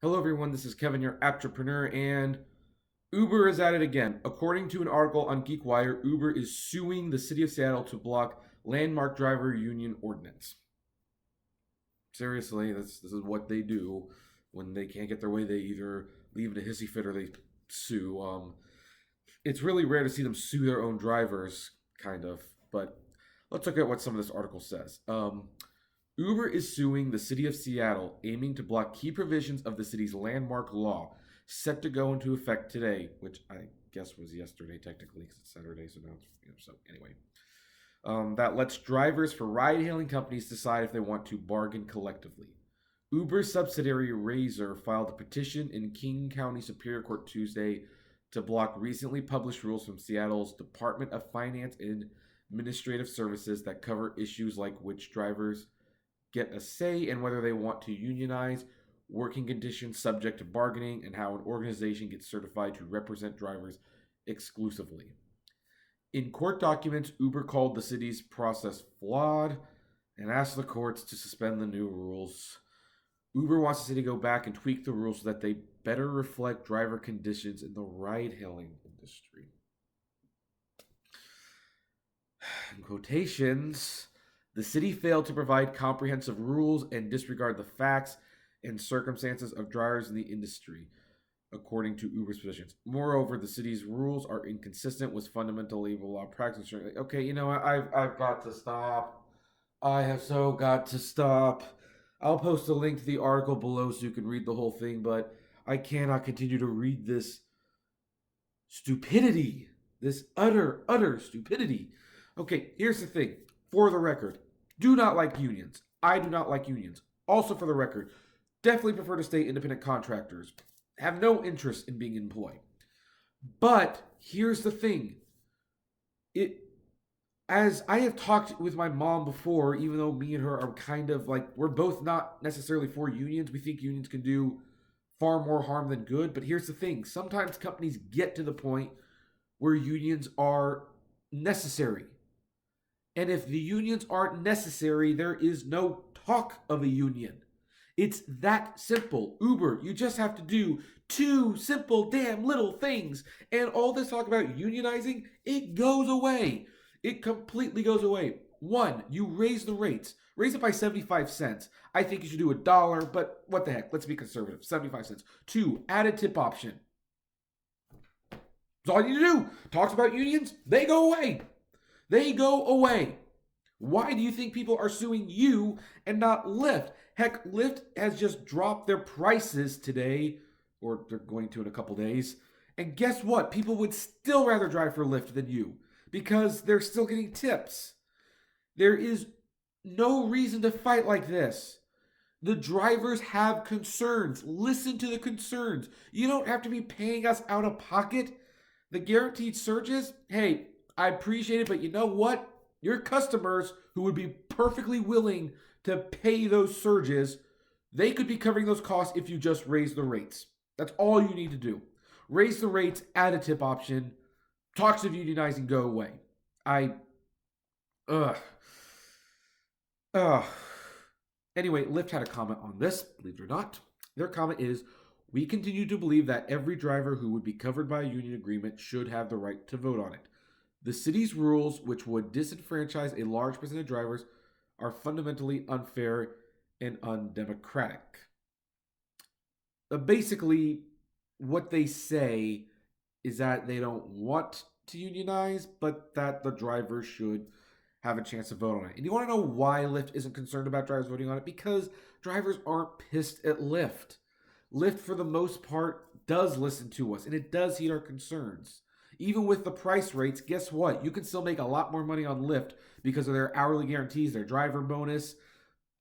Hello, everyone. This is Kevin, your entrepreneur, and Uber is at it again. According to an article on GeekWire, Uber is suing the city of Seattle to block landmark driver union ordinance. Seriously, this is what they do when they can't get their way. They either leave in a hissy fit or they sue. It's really rare to see them sue their own drivers, kind of. But let's look at what some of this article says. Uber is suing the city of Seattle, aiming to block key provisions of the city's landmark law, set to go into effect today, which I guess was yesterday technically because it's Saturday, so now it's so anyway. That lets drivers for ride-hailing companies decide if they want to bargain collectively. Uber's subsidiary Razor filed a petition in King County Superior Court Tuesday to block recently published rules from Seattle's Department of Finance and Administrative Services that cover issues like which drivers get a say in whether they want to unionize, working conditions subject to bargaining, and how an organization gets certified to represent drivers exclusively. In court documents, Uber called the city's process flawed and asked the courts to suspend the new rules. Uber wants the city to go back and tweak the rules so that they better reflect driver conditions in the ride-hailing industry. In quotations, the city failed to provide comprehensive rules and disregard the facts and circumstances of drivers in the industry, according to Uber's positions. Moreover, the city's rules are inconsistent with fundamental labor law practice. Okay, you know what? I've got to stop. I have so got to stop. I'll post a link to the article below so you can read the whole thing, but I cannot continue to read this stupidity. This utter stupidity. Okay, here's the thing. For the record, do not like unions. I do not like unions. Also, for the record, definitely prefer to stay independent contractors. Have no interest in being employed. But here's the thing. As I have talked with my mom before, even though me and her are kind of like, we're both not necessarily for unions. We think unions can do far more harm than good. But here's the thing. Sometimes companies get to the point where unions are necessary. And if the unions aren't necessary, there is no talk of a union. It's that simple. Uber, you just have to do two simple damn little things. And all this talk about unionizing, it goes away. It completely goes away. One, you raise the rates. Raise it by 75 cents. I think you should do $1, but what the heck? Let's be conservative. 75 cents. Two, add a tip option. That's all you need to do. Talks about unions, they go away. They go away. Why do you think people are suing you and not Lyft? Heck, Lyft has just dropped their prices today, or they're going to in a couple days. And guess what? People would still rather drive for Lyft than you because they're still getting tips. There is no reason to fight like this. The drivers have concerns. Listen to the concerns. You don't have to be paying us out of pocket. The guaranteed surges, hey, I appreciate it, but you know what? Your customers who would be perfectly willing to pay those surges, they could be covering those costs if you just raise the rates. That's all you need to do. Raise the rates, add a tip option. Talks of unionizing go away. Anyway, Lyft had a comment on this, believe it or not. Their comment is, we continue to believe that every driver who would be covered by a union agreement should have the right to vote on it. The city's rules, which would disenfranchise a large percent of drivers, are fundamentally unfair and undemocratic. Basically, what they say is that they don't want to unionize, but that the drivers should have a chance to vote on it. And you want to know why Lyft isn't concerned about drivers voting on it? Because drivers aren't pissed at Lyft. Lyft, for the most part, does listen to us, and it does heed our concerns. Even with the price rates, guess what? You can still make a lot more money on Lyft because of their hourly guarantees, their driver bonus,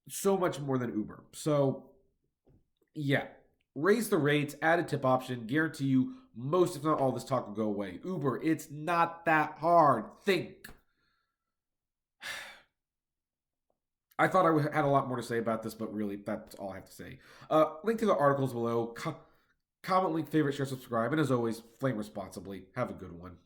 so much more than Uber. So, yeah, raise the rates, add a tip option, guarantee you most, if not all, this talk will go away. Uber, it's not that hard. Think. I thought I had a lot more to say about this, but really, that's all I have to say. Link to the articles below. Comment, link, favorite, share, subscribe, and as always, flame responsibly. Have a good one.